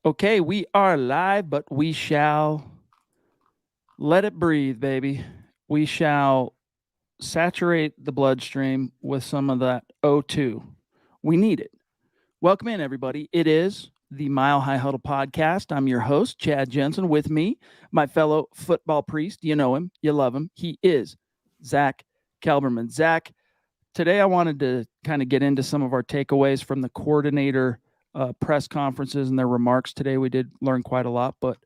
Okay, we are live, but we shall let it breathe, baby. We shall saturate the bloodstream with some of that O2. We need it. Welcome in, everybody. It is the Mile High Huddle podcast. I'm your host, Chad Jensen. With me, my fellow football priest. You know him, you love him. He is Zack Kelberman. Zack, today I wanted to kind of get into some of our takeaways from the coordinator press conferences and their remarks today. We did learn quite a lot, but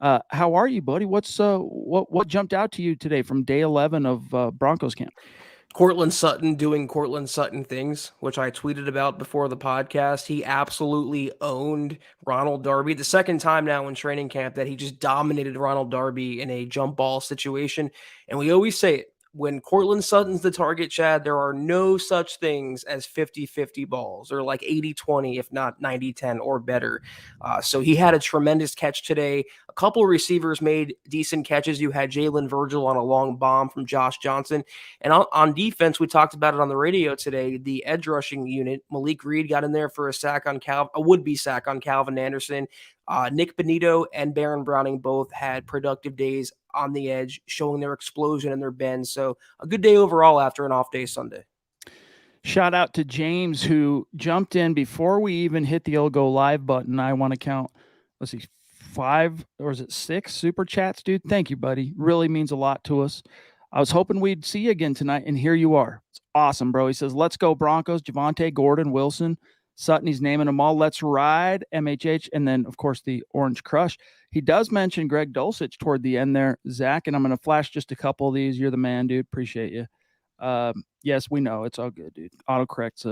how are you, buddy? What jumped out to you today from day 11 of Broncos camp? Cortland Sutton doing Cortland Sutton things, which I tweeted about before the podcast. He absolutely owned Ronald Darby. The second time now in training camp that he just dominated Ronald Darby in a jump ball situation. And we always say it. When Cortland Sutton's the target, Chad, there are no such things as 50-50 balls or like 80-20, if not 90-10 or better. So he had a tremendous catch today. A couple receivers made decent catches. You had Jalen Virgil on a long bomb from Josh Johnson. And on defense, we talked about it on the radio today. The edge rushing unit, Malik Reed got in there for a would-be sack on Calvin Anderson. Nick Benito and Baron Browning both had productive days on the edge, showing their explosion and their bend. So a good day overall after an off day Sunday. Shout out to James, who jumped in before we even hit the old go live button. I want to count, let's see, 5 or is it 6 super chats, dude? Thank you, buddy. Really means a lot to us. I was hoping we'd see you again tonight, and here you are. It's awesome, bro. He says, let's go Broncos, Javonte, Gordon, Wilson, Sutton. He's naming them all. Let's ride, MHH. And then, of course, the Orange Crush. He does mention Greg Dulcich toward the end there, Zach, and I'm going to flash just a couple of these. You're the man, dude. Appreciate you. Yes, we know. It's all good, dude. Autocorrect's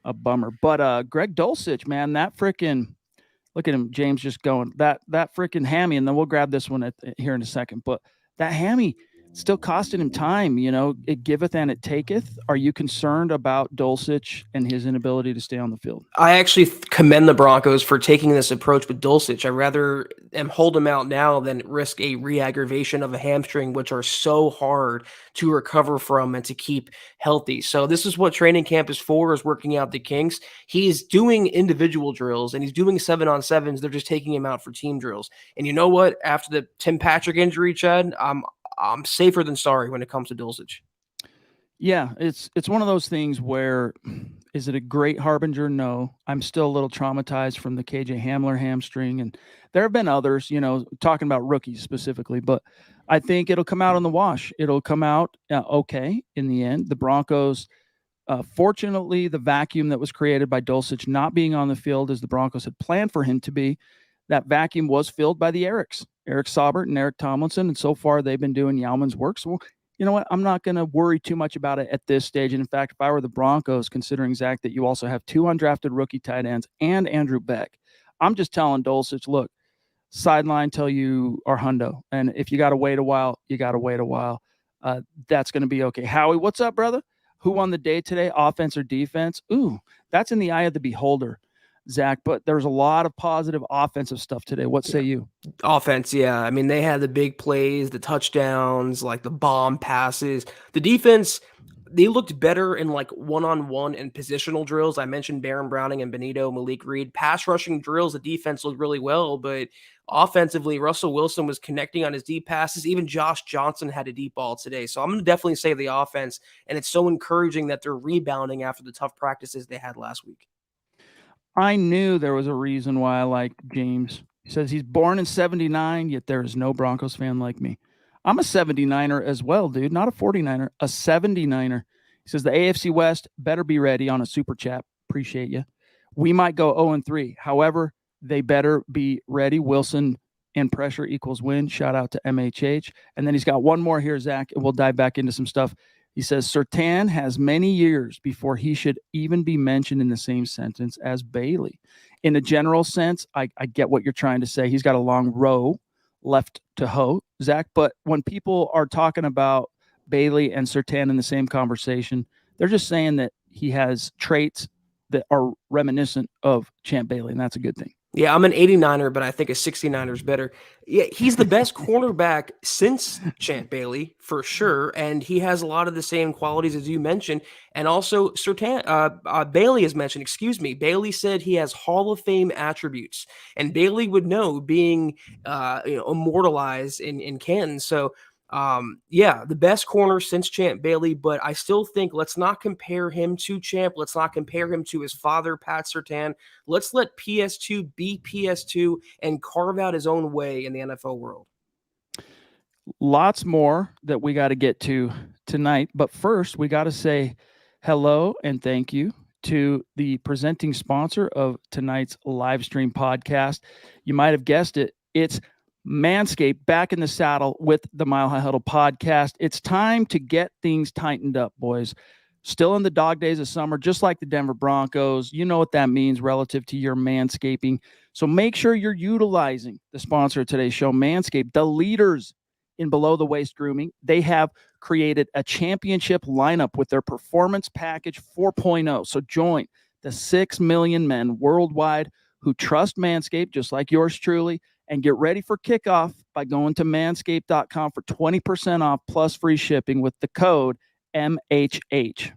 a bummer. But Greg Dulcich, man, that freaking – look at him, James, just going. That freaking hammy, and then we'll grab this one here in a second. But that hammy – still costing him time, it giveth and it taketh. Are you concerned about Dulcich and his inability to stay on the field? I actually commend the Broncos for taking this approach with Dulcich. I rather hold him out now than risk a re-aggravation of a hamstring, which are so hard to recover from and to keep healthy. So this is what training camp is for, is working out the kinks. He's doing individual drills and he's doing 7-on-7s. They're just taking him out for team drills. And you know what? After the Tim Patrick injury, Chad, I'm safer than sorry when it comes to Dulcich. Yeah, it's one of those things where, is it a great harbinger? No. I'm still a little traumatized from the KJ Hamler hamstring, and there have been others, talking about rookies specifically, but I think it'll come out on the wash. It'll come out okay in the end. The Broncos, fortunately, the vacuum that was created by Dulcich not being on the field as the Broncos had planned for him to be, that vacuum was filled by the Erics. Eric Saubert and Eric Tomlinson, and so far they've been doing Yalman's work. So, you know what? I'm not going to worry too much about it at this stage. And in fact, if I were the Broncos, considering, Zach, that you also have 2 undrafted rookie tight ends and Andrew Beck, I'm just telling Dulcich, look, sideline till you are hundo. And if you got to wait a while, you got to wait a while. That's going to be okay. Howie, what's up, brother? Who won the day today, offense or defense? Ooh, that's in the eye of the beholder, Zach, but there's a lot of positive offensive stuff today. What say you? Offense, yeah. I mean, they had the big plays, the touchdowns, like the bomb passes. The defense, they looked better in like one-on-one and positional drills. I mentioned Baron Browning and Benito, Malik Reed. Pass rushing drills, the defense looked really well, but offensively, Russell Wilson was connecting on his deep passes. Even Josh Johnson had a deep ball today. So I'm going to definitely say the offense, and it's so encouraging that they're rebounding after the tough practices they had last week. I knew there was a reason why I like James. He says he's born in 79, yet there is no Broncos fan like me. I'm a 79er as well, dude. Not a 49er, a 79er. He says the AFC West better be ready on a super chat. Appreciate you. We might go 0-3. However, they better be ready. Wilson and pressure equals win. Shout out to MHH. And then he's got one more here, Zach, and we'll dive back into some stuff. He says Surtain has many years before he should even be mentioned in the same sentence as Bailey. In a general sense, I get what you're trying to say. He's got a long row left to hoe, Zach. But when people are talking about Bailey and Surtain in the same conversation, they're just saying that he has traits that are reminiscent of Champ Bailey, and that's a good thing. Yeah, I'm an 89er, but I think a 69er is better. Yeah, he's the best cornerback since Champ Bailey, for sure, and he has a lot of the same qualities as you mentioned. And also, Bailey has mentioned, excuse me, Bailey said he has Hall of Fame attributes, and Bailey would know, being immortalized in Canton. So yeah, the best corner since Champ Bailey, but I still think let's not compare him to Champ. Let's not compare him to his father, Pat Surtain. Let's let PS2 be PS2 and carve out his own way in the NFL world. Lots more that we got to get to tonight, but first we got to say hello and thank you to the presenting sponsor of tonight's live stream podcast. You might have guessed it, it's Manscaped, back in the saddle with the Mile High Huddle podcast. It's time to get things tightened up, boys. Still in the dog days of summer, just like the Denver Broncos. You know what that means relative to your manscaping. So make sure you're utilizing the sponsor of today's show, Manscaped, the leaders in below the waist grooming. They have created a championship lineup with their Performance Package 4.0. So join the 6 million men worldwide who trust Manscaped, just like yours truly, and get ready for kickoff by going to manscaped.com for 20% off plus free shipping with the code MHH.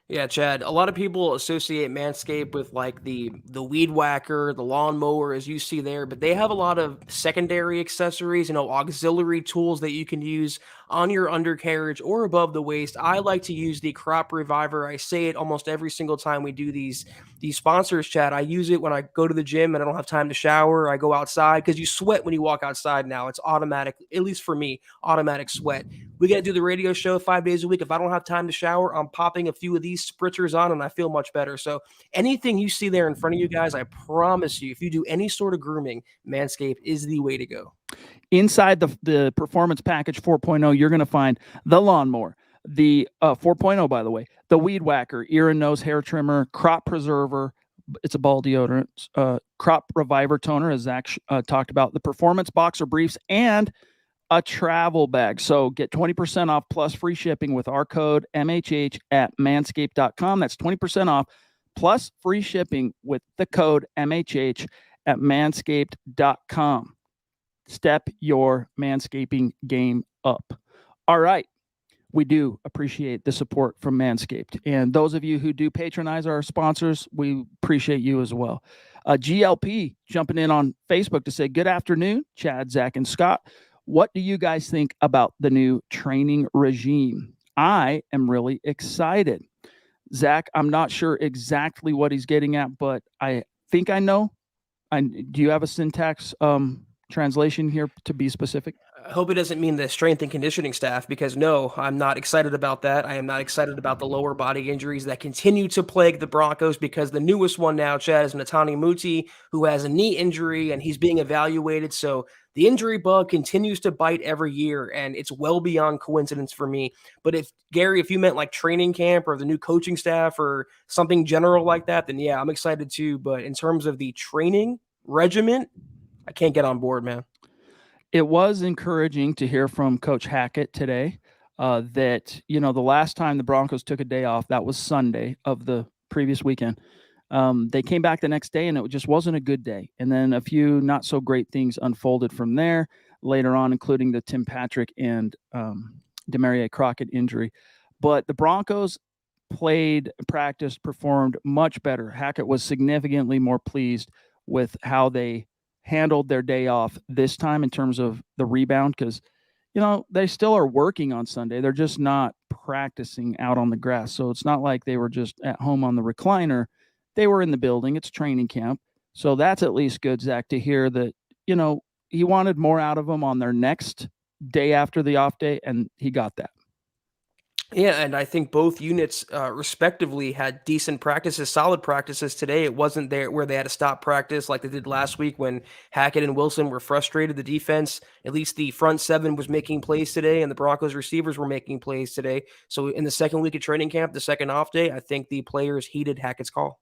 Yeah, Chad. A lot of people associate Manscaped with like the weed whacker, the lawnmower, as you see there, but they have a lot of secondary accessories, auxiliary tools that you can use on your undercarriage or above the waist. I like to use the crop reviver. I say it almost every single time we do these sponsors, Chad. I use it when I go to the gym and I don't have time to shower. I go outside because you sweat when you walk outside now. It's automatic, at least for me, automatic sweat. We got to do the radio show 5 days a week. If I don't have time to shower, I'm popping a few of these spritzers on and I feel much better. So anything you see there in front of you guys, I promise you, if you do any sort of grooming, Manscaped is the way to go. Inside the Performance Package 4.0, you're going to find the lawnmower, the 4.0, by the way, the weed whacker, ear and nose hair trimmer, crop preserver. It's a ball deodorant, crop reviver toner, as Zach talked about, the performance boxer briefs, and a travel bag. So get 20% off plus free shipping with our code MHH at manscaped.com. That's 20% off plus free shipping with the code MHH at manscaped.com. Step your manscaping game up. All right. We do appreciate the support from Manscaped. And those of you who do patronize our sponsors, we appreciate you as well. GLP jumping in on Facebook to say, good afternoon, Chad, Zach, and Scott. What do you guys think about the new training regime? I am really excited. Zach, I'm not sure exactly what he's getting at, but I think I know. Do you have a syntax translation here to be specific? I hope it doesn't mean the strength and conditioning staff, because no, I'm not excited about that. I am not excited about the lower body injuries that continue to plague the Broncos, because the newest one now, Chad, is Netani Muti, who has a knee injury and he's being evaluated. So the injury bug continues to bite every year, and it's well beyond coincidence for me. But if Gary, if you meant like training camp or the new coaching staff or something general like that, then yeah, I'm excited too. But in terms of the training regiment, I can't get on board, man. It was encouraging to hear from Coach Hackett today that, the last time the Broncos took a day off, that was Sunday of the previous weekend. They came back the next day and it just wasn't a good day. And then a few not so great things unfolded from there later on, including the Tim Patrick and Demaryius Crockett injury. But the Broncos played, practiced, performed much better. Hackett was significantly more pleased with how they handled their day off this time in terms of the rebound, because they still are working on Sunday. They're just not practicing out on the grass. So it's not like they were just at home on the recliner. They were in the building. It's training camp. So that's at least good, Zach, to hear that, he wanted more out of them on their next day after the off day, and he got that. Yeah, and I think both units, respectively, had decent practices, solid practices today. It wasn't there where they had to stop practice like they did last week when Hackett and Wilson were frustrated. The defense, at least the front seven, was making plays today, and the Broncos receivers were making plays today. So in the second week of training camp, the second off day, I think the players heeded Hackett's call.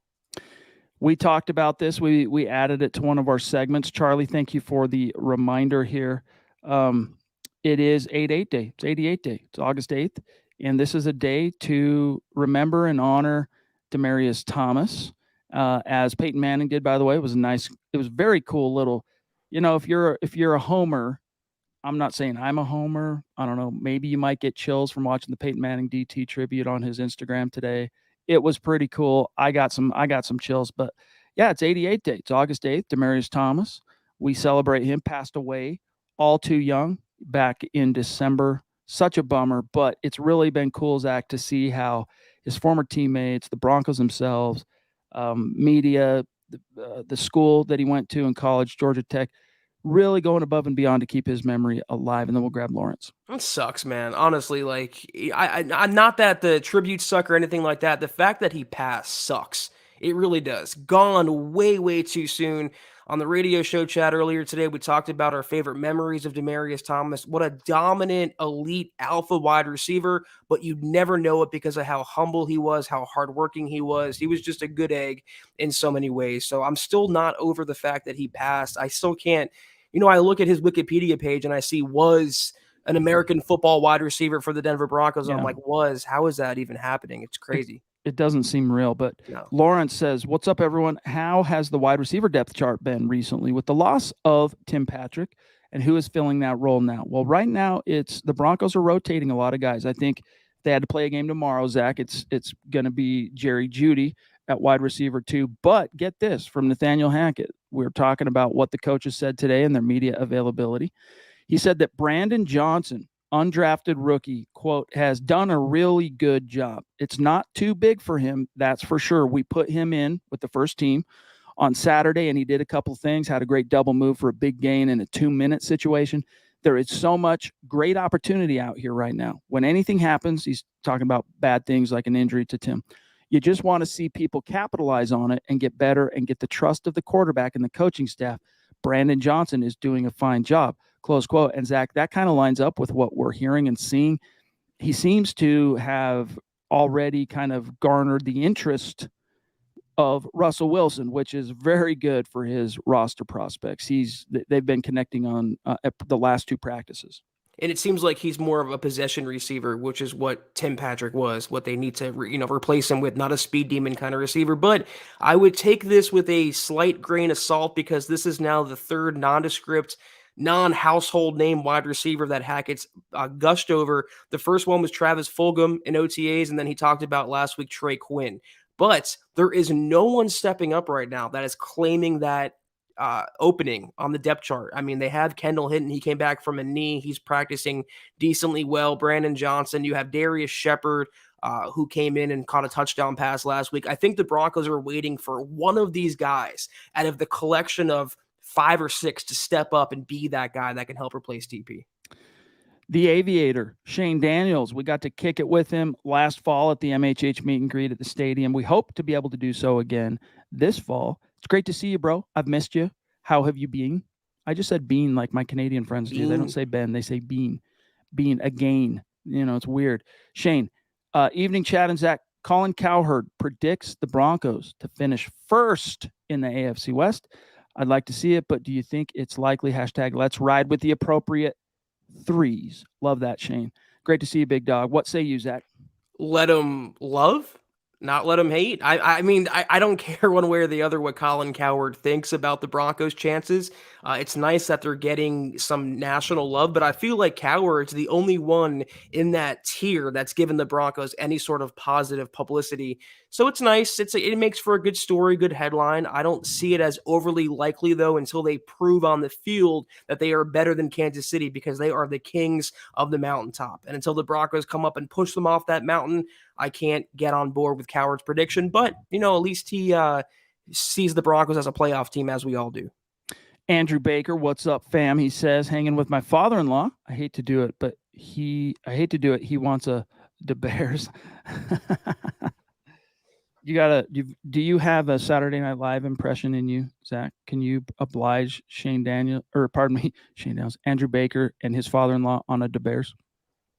We talked about this. We added it to one of our segments. Charlie, thank you for the reminder here. It is 8-8 day. It's 88 day. It's August 8th. And this is a day to remember and honor Demaryius Thomas. as Peyton Manning did, by the way. It was very cool little, if you're a homer, I'm not saying I'm a homer. I don't know. Maybe you might get chills from watching the Peyton Manning DT tribute on his Instagram today. It was pretty cool. I got some chills, but yeah, it's 88 day. It's August 8th. Demaryius Thomas. We celebrate him. Passed away all too young back in December. Such a bummer, but it's really been cool, Zach, to see how his former teammates, the Broncos themselves, media, the school that he went to in college, Georgia Tech, really going above and beyond to keep his memory alive. And then we'll grab Lawrence. It sucks, man. Honestly, like I not that the tributes suck or anything like that. The fact that he passed sucks. It really does. Gone way, way too soon. On the radio show chat earlier today, we talked about our favorite memories of Demaryius Thomas. What a dominant, elite, alpha wide receiver, but you'd never know it because of how humble he was, how hardworking he was. He was just a good egg in so many ways. So I'm still not over the fact that he passed. I still can't, I look at his Wikipedia page and I see was an American football wide receiver for the Denver Broncos. Yeah. I'm like, how is that even happening? It's crazy. It doesn't seem real, but No. Lawrence says, what's up, everyone? How has the wide receiver depth chart been recently with the loss of Tim Patrick, and who is filling that role now? Well, right now, it's the Broncos are rotating a lot of guys. I think they had to play a game tomorrow, Zach. It's going to be Jerry Jeudy at wide receiver 2. But get this from Nathaniel Hackett. We're talking about what the coaches said today and their media availability. He said that Brandon Johnson, undrafted rookie, quote, has done a really good job. It's not too big for him, that's for sure. We put him in with the first team on Saturday, and he did a couple things, had a great double move for a big gain in a 2-minute situation. There is so much great opportunity out here right now. When anything happens, he's talking about bad things like an injury to Tim. You just want to see people capitalize on it and get better and get the trust of the quarterback and the coaching staff. Brandon Johnson is doing a fine job. Close quote. And Zach, that kind of lines up with what we're hearing and seeing. He seems to have already kind of garnered the interest of Russell Wilson, which is very good for his roster prospects. They've been connecting on the last 2 practices. And it seems like he's more of a possession receiver, which is what Tim Patrick was, what they need to, replace him with, not a speed demon kind of receiver. But I would take this with a slight grain of salt because this is now the 3rd nondescript, non-household name wide receiver that Hackett's gushed over. The first one was Travis Fulgham in OTAs, and then he talked about last week Trey Quinn. But there is no one stepping up right now that is claiming that opening on the depth chart. I mean, they have Kendall Hinton. He came back from a knee. He's practicing decently well. Brandon Johnson. You have Darius Shepard, who came in and caught a touchdown pass last week. I think the Broncos are waiting for one of these guys out of the collection of 5 or 6 to step up and be that guy that can help replace TP. The Aviator, Shane Daniels, we got to kick it with him last fall at the MHH meet and greet at the stadium. We hope to be able to do so again this fall. It's great to see you, bro. I've missed you. How have you been? I just said bean like my Canadian friends do. They don't say Ben. They say bean. Bean again. It's weird. Shane, evening chat and Zach. Colin Cowherd predicts the Broncos to finish first in the AFC West. I'd like to see it, but do you think it's likely? Hashtag let's ride with the appropriate 3s. Love that, Shane. Great to see you, big dog. What say you, Zach? Let them love, not let them hate. I mean, I don't care one way or the other what Colin Cowherd thinks about the Broncos' chances. It's nice that they're getting some national love, but I feel like Cowherd's the only one in that tier that's given the Broncos any sort of positive publicity. So it's nice. It makes for a good story, good headline. I don't see it as overly likely, though, until they prove on the field that they are better than Kansas City because they are the kings of the mountaintop. And until the Broncos come up and push them off that mountain, I can't get on board with Cowherd's prediction. But, at least he sees the Broncos as a playoff team, as we all do. Andrew Baker, what's up, fam? He says, hanging with my father-in-law. I hate to do it, but He wants the Bears. Do you have a Saturday Night Live impression in you, Zach? Can you oblige Andrew Baker and his father-in-law on a Bears?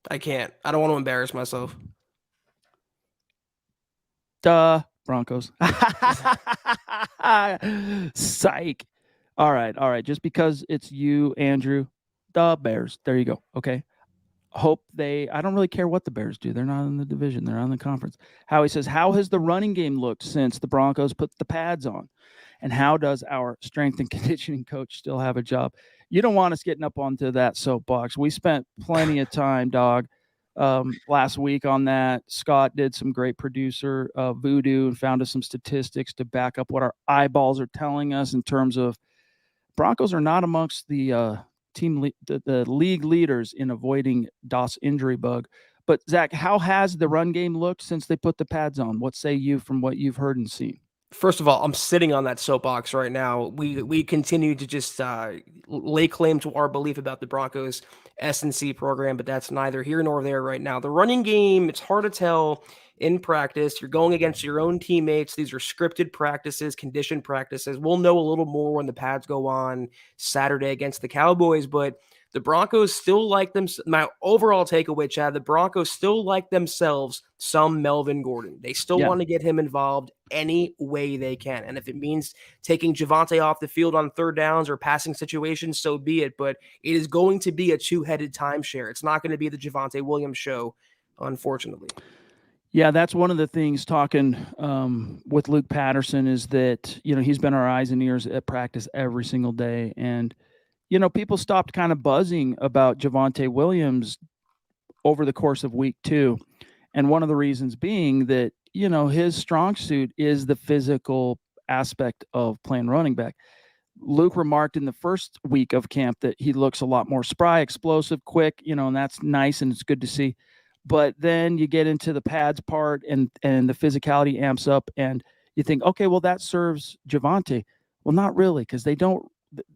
I can't. I don't want to embarrass myself. Broncos. Psych. All right. Just because it's you, Andrew, the Bears. There you go. Okay. hope I don't really care what the Bears do. They're not in the division, they're on the conference. Howie says, how has the running game looked since the Broncos put the pads on? And how does our strength and conditioning coach still have a job? You don't want us getting up onto that soapbox. We spent plenty of time, dog, last week on that. Scott did some great producer voodoo and found us some statistics to back up what our eyeballs are telling us in terms of Broncos are not amongst the the league leaders in avoiding DOS injury bug. But Zach, how has the run game looked since they put the pads on? What say you from what you've heard and seen? First of all, I'm sitting on that soapbox right now. We continue to just lay claim to our belief about the Broncos S&C program, but that's neither here nor there right now. The running game, it's hard to tell in practice. You're going against your own teammates. These are scripted practices, conditioned practices. We'll know a little more when the pads go on Saturday against the Cowboys, but the Broncos still like them. My overall takeaway, Chad, the Broncos still like themselves some Melvin Gordon. They still Yeah. want to get him involved any way they can. And if it means taking Javonte off the field on third downs or passing situations, so be it. But it is going to be a two-headed timeshare. It's not going to be the Javonte Williams show, unfortunately. Yeah, that's one of the things talking with Luke Patterson is that, he's been our eyes and ears at practice every single day. And, people stopped kind of buzzing about Javonte Williams over the course of week 2. And one of the reasons being that, his strong suit is the physical aspect of playing running back. Luke remarked in the first week of camp that he looks a lot more spry, explosive, quick, and that's nice and it's good to see. But then you get into the pads part and the physicality amps up and you think, okay, well, that serves Javonte. Well, not really, because they don't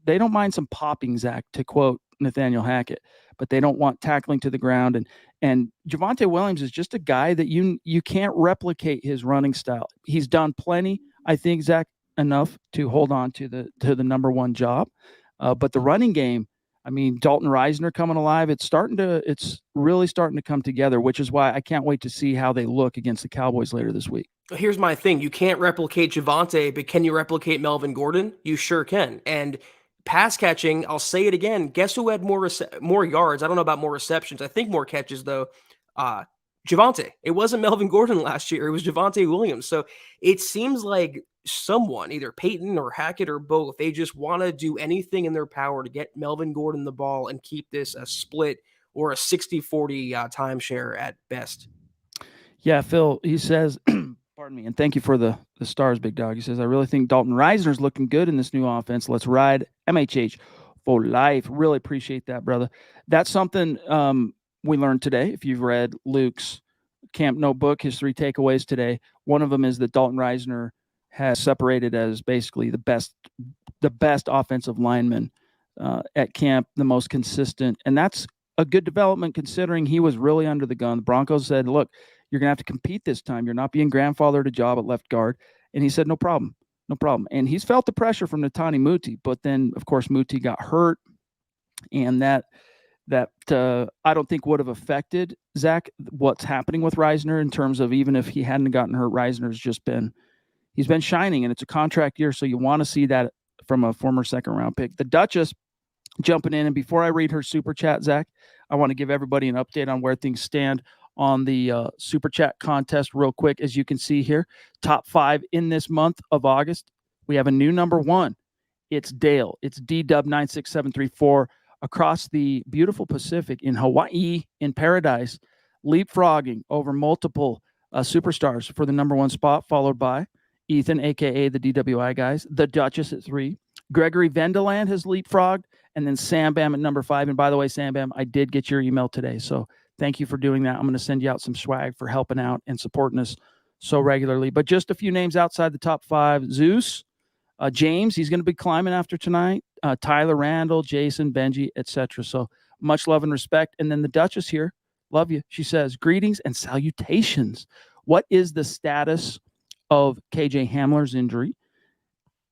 mind some popping, Zach, to quote Nathaniel Hackett, but they don't want tackling to the ground. And Javonte Williams is just a guy that you can't replicate his running style. He's done plenty, I think, Zach, enough to hold on to the number one job. But the running game, I mean, Dalton Reisner coming alive, it's really starting to come together, which is why I can't wait to see how they look against the Cowboys later this week. Here's my thing. You can't replicate Javonte, but can you replicate Melvin Gordon? You sure can. And pass catching, I'll say it again. Guess who had more yards? I don't know about more receptions. I think more catches, though. Javonte. It wasn't Melvin Gordon last year. It was Javonte Williams. So it seems like someone, either Peyton or Hackett or both, they just want to do anything in their power to get Melvin Gordon the ball and keep this a split or a 60-40 timeshare at best. Yeah, Phil, he says, pardon me, and thank you for the stars, big dog. He says, I really think Dalton Reisner's looking good in this new offense. Let's ride MHH for life. Really appreciate that, brother. That's something we learned today. If you've read Luke's camp notebook, his 3 takeaways today, one of them is that Dalton Reisner has separated as basically the best offensive lineman at camp, the most consistent. And that's a good development considering he was really under the gun. The Broncos said, look, you're going to have to compete this time. You're not being grandfathered a job at left guard. And he said, no problem. No problem. And he's felt the pressure from Netani Muti. But then, of course, Muti got hurt. And that I don't think would have affected, Zach, what's happening with Reisner in terms of even if he hadn't gotten hurt, he's been shining, and it's a contract year, so you want to see that from a former second-round pick. The Duchess jumping in, and before I read her super chat, Zach, I want to give everybody an update on where things stand on the super chat contest real quick. As you can see here, top 5 in this month of August. We have a new number 1. It's Dale. It's DW96734 across the beautiful Pacific in Hawaii, in paradise, leapfrogging over multiple superstars for the number 1 spot, followed by Ethan, a.k.a. the DWI guys, the Duchess at 3. Gregory Vendeland has leapfrogged, and then Sam Bam at number 5. And by the way, Sam Bam, I did get your email today, so thank you for doing that. I'm going to send you out some swag for helping out and supporting us so regularly. But just a few names outside the top 5. Zeus, James, he's going to be climbing after tonight. Tyler Randall, Jason, Benji, etc. So much love and respect. And then the Duchess here, love you. She says, greetings and salutations. What is the status of KJ Hamler's injury?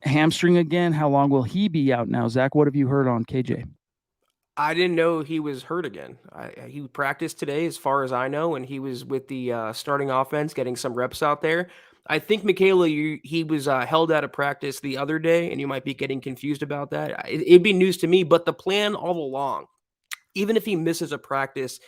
Hamstring again. How long will he be out now? Zach, what have you heard on KJ? I didn't know he was hurt again. He practiced today, as far as I know, and he was with the starting offense, getting some reps out there. I think, Michaela, he was held out of practice the other day, and you might be getting confused about that. It'd be news to me, but the plan all along, even if he misses a practice,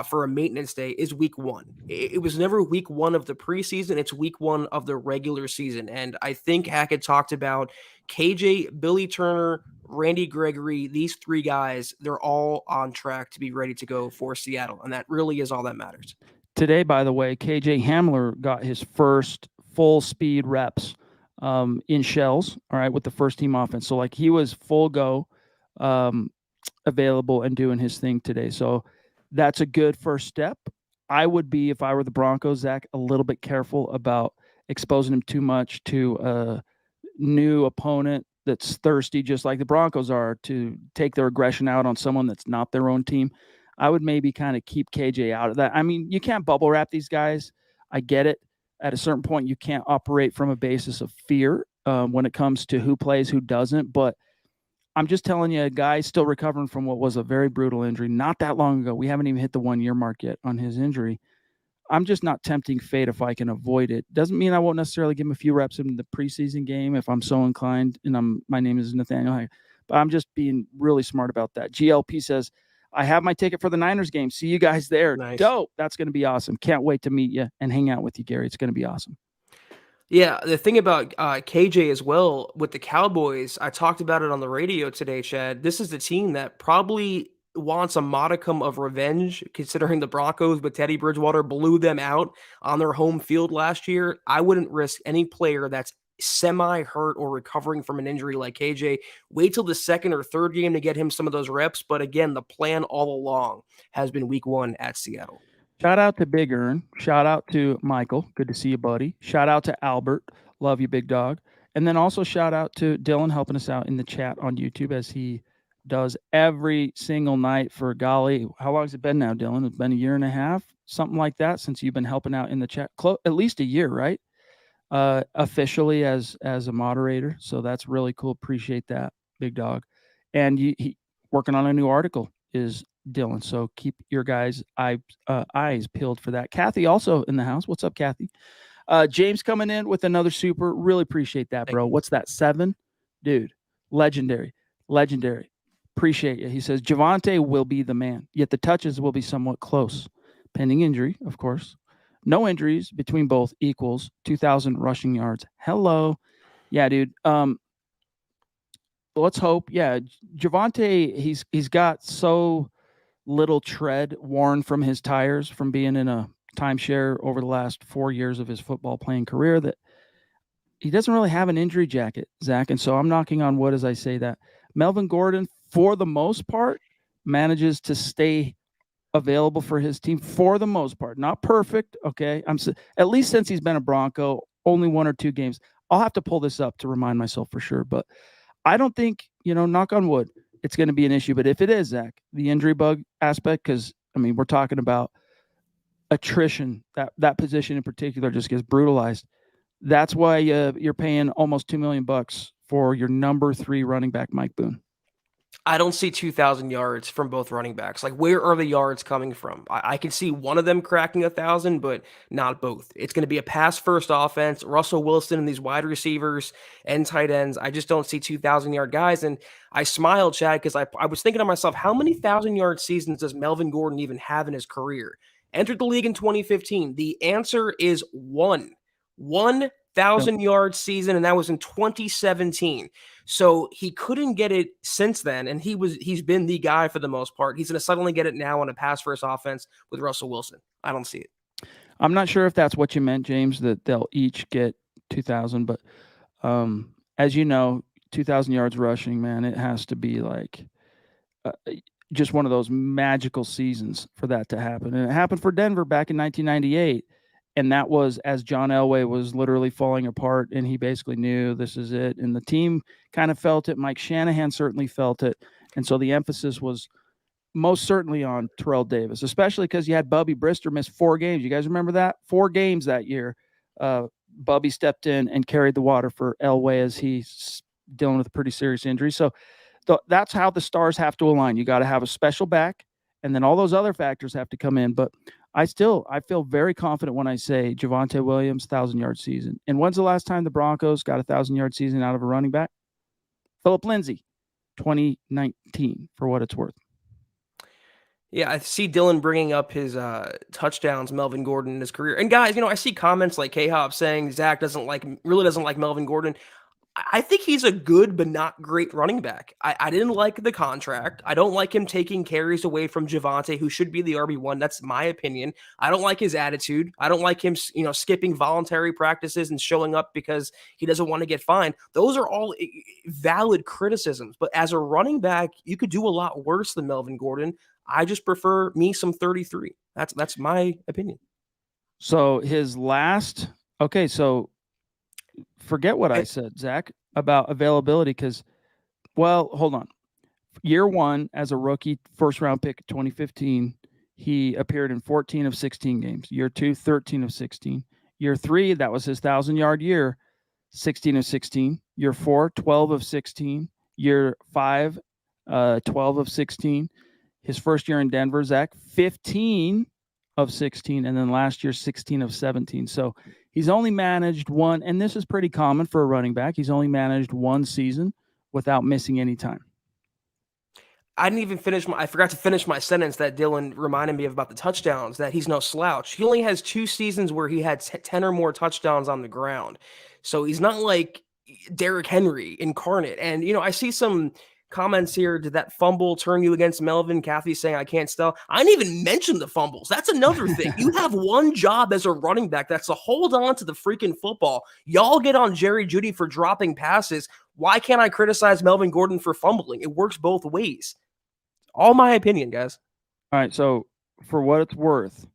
for a maintenance day is week one. It was never week one of the preseason. It's week one of the regular season. And I think Hackett talked about KJ, Billy Turner, Randy Gregory, these three guys, they're all on track to be ready to go for Seattle. And that really is all that matters. Today, by the way, KJ Hamler got his first full speed reps in shells, all right, with the first team offense. So, like, he was full go, available and doing his thing today. So that's a good first step. I would be, if I were the Broncos, Zach, a little bit careful about exposing him too much to a new opponent that's thirsty, just like the Broncos are, to take their aggression out on someone that's not their own team. I would maybe kind of keep KJ out of that. I mean, you can't bubble wrap these guys. I get it. At a certain point, you can't operate from a basis of fear when it comes to who plays, who doesn't. But I'm just telling you, a guy still recovering from what was a very brutal injury not that long ago. We haven't even hit the 1 year mark yet on his injury. I'm just not tempting fate if I can avoid it. Doesn't mean I won't necessarily give him a few reps in the preseason game if I'm so inclined. And my name is Nathaniel Hager, but I'm just being really smart about that. GLP says, I have my ticket for the Niners game. See you guys there. Nice. Dope. That's going to be awesome. Can't wait to meet you and hang out with you, Gary. It's going to be awesome. Yeah, the thing about KJ as well with the Cowboys, I talked about it on the radio today, Chad. This is the team that probably wants a modicum of revenge, considering the Broncos with Teddy Bridgewater blew them out on their home field last year. I wouldn't risk any player that's semi-hurt or recovering from an injury like KJ. Wait till the second or third game to get him some of those reps. But again, the plan all along has been week one at Seattle. Shout out to Big Earn. Shout out to Michael. Good to see you, buddy. Shout out to Albert. Love you, big dog. And then also shout out to Dylan helping us out in the chat on YouTube as he does every single night for, golly, how long has it been now, Dylan? It's been a year and a half, something like that, since you've been helping out in the chat. At least a year, right? Officially as a moderator. So that's really cool. Appreciate that, big dog. And he working on a new article is Dylan. So keep your guys' eyes peeled for that. Kathy also in the house. What's up, Kathy? James coming in with another super. Really appreciate that, bro. What's that? 7? Dude, legendary. Appreciate you. He says, Javonte will be the man, yet the touches will be somewhat close. Pending injury, of course. No injuries between both equals 2,000 rushing yards. Hello. Yeah, dude. Let's hope. Yeah, Javonte, he's got so little tread worn from his tires from being in a timeshare over the last 4 years of his football playing career that he doesn't really have an injury jacket, Zach. And so I'm knocking on wood as I say that. Melvin Gordon, for the most part, manages to stay available for his team for the most part. Not perfect, okay? At least since he's been a Bronco, only 1 or 2 games. I'll have to pull this up to remind myself for sure, but I don't think, knock on wood, it's going to be an issue. But if it is, Zach, the injury bug aspect, because, I mean, we're talking about attrition, that position in particular just gets brutalized. That's why you're paying almost $2 million for your number 3 running back, Mike Boone. I don't see 2,000 yards from both running backs. Like, where are the yards coming from? I can see one of them cracking 1,000, but not both. It's going to be a pass-first offense. Russell Wilson and these wide receivers and tight ends. I just don't see 2,000-yard guys. And I smiled, Chad, because I was thinking to myself, how many 1,000-yard seasons does Melvin Gordon even have in his career? Entered the league in 2015. The answer is 1. 1,000-yard season, and that was in 2017. So he couldn't get it since then, and he's been the guy for the most part. He's going to suddenly get it now on a pass-first offense with Russell Wilson. I don't see it. I'm not sure if that's what you meant, James, that they'll each get 2,000, but as you know, 2,000 yards rushing, man, it has to be like just one of those magical seasons for that to happen. And it happened for Denver back in 1998. And that was as John Elway was literally falling apart, and he basically knew this is it. And the team kind of felt it. Mike Shanahan certainly felt it. And so the emphasis was most certainly on Terrell Davis, especially because you had Bubby Brister miss 4 games. You guys remember that? 4 games that year. Bubby stepped in and carried the water for Elway as he's dealing with a pretty serious injury. So that's how the stars have to align. You got to have a special back, and then all those other factors have to come in. But I feel very confident when I say Javonte Williams, 1,000-yard season. And when's the last time the Broncos got a 1,000-yard season out of a running back? Philip Lindsay, 2019, for what it's worth. Yeah, I see Dylan bringing up his touchdowns, Melvin Gordon in his career. And guys, I see comments like K-Hop saying Zach really doesn't like Melvin Gordon. I think he's a good but not great running back. I didn't like the contract. I don't like him taking carries away from Javonte, who should be the RB1. That's my opinion. I don't like his attitude. I don't like him, skipping voluntary practices and showing up because he doesn't want to get fined. Those are all valid criticisms. But as a running back, you could do a lot worse than Melvin Gordon. I just prefer me some 33. That's my opinion. So so forget what I said, Zach, about availability because, well, hold on. Year one, as a rookie, first round pick, 2015, he appeared in 14 of 16 games. Year two, 13 of 16. Year three, that was his 1,000-yard year, 16 of 16. Year four, 12 of 16. Year five, 12 of 16. His first year in Denver, Zach, 15 of 16. And then last year, 16 of 17. So he's only managed one, and this is pretty common for a running back. He's only managed one season without missing any time. I didn't even I forgot to finish my sentence that Dylan reminded me of about the touchdowns, that he's no slouch. He only has 2 seasons where he had 10 or more touchdowns on the ground. So he's not like Derrick Henry incarnate. And, I see some comments here. Did that fumble turn you against Melvin? Kathy saying I can't spell. I didn't even mention the fumbles. That's another thing. You have one job as a running back. That's to hold on to the freaking football. Y'all get on Jerry Jeudy for dropping passes. Why can't I criticize Melvin Gordon for fumbling? It works both ways. All my opinion, guys. All right. So, for what it's worth,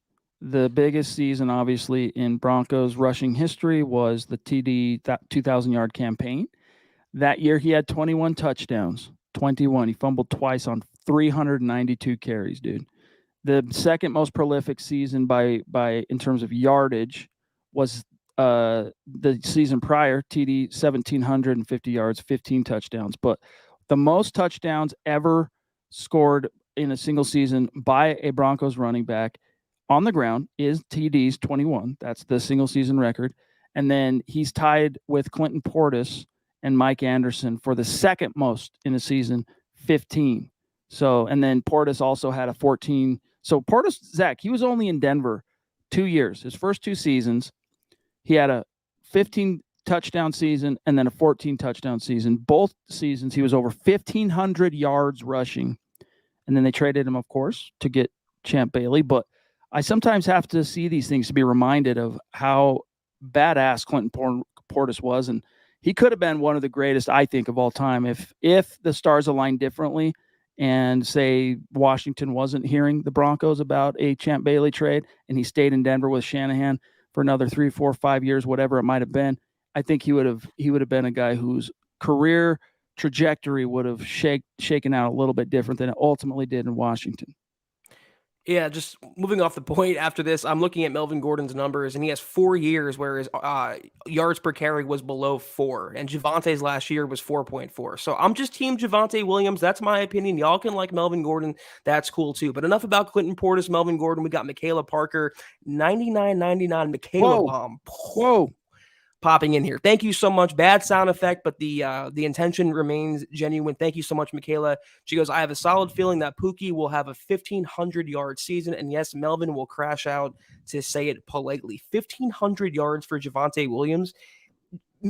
the biggest season, obviously, in Broncos rushing history was the TD 2,000-yard campaign. That year, he had 21 touchdowns. 21. He fumbled twice on 392 carries, dude. The second most prolific season by in terms of yardage was the season prior, TD 1,750 yards, 15 touchdowns. But the most touchdowns ever scored in a single season by a Broncos running back on the ground is TD's 21. That's the single season record. And then he's tied with Clinton Portis and Mike Anderson for the second most in a season, 15. So, and then Portis also had a 14. So Portis, Zach, he was only in Denver 2 years. His first 2 seasons, he had a 15 touchdown season and then a 14 touchdown season. Both seasons, he was over 1,500 yards rushing. And then they traded him, of course, to get Champ Bailey. But I sometimes have to see these things to be reminded of how badass Clinton Portis was. And he could have been one of the greatest, I think, of all time if the stars aligned differently and, say, Washington wasn't hearing the Broncos about a Champ Bailey trade and he stayed in Denver with Shanahan for another 3, 4, 5 years, whatever it might have been. I think he would have been a guy whose career trajectory would have shaken out a little bit different than it ultimately did in Washington. Yeah, just moving off the point after this, I'm looking at Melvin Gordon's numbers, and he has 4 years where his yards per carry was below 4, and Javonte's last year was 4.4. So I'm just team Javonte Williams. That's my opinion. Y'all can like Melvin Gordon. That's cool too. But enough about Clinton Portis, Melvin Gordon. We got Michaela Parker, 99.99 Michaela bomb. Whoa. Popping in here. Thank you so much. Bad sound effect, but the intention remains genuine. Thank you so much, Michaela. She goes, I have a solid feeling that Pookie will have a 1,500-yard season, and yes, Melvin will crash out, to say it politely. 1,500 yards for Javonte Williams.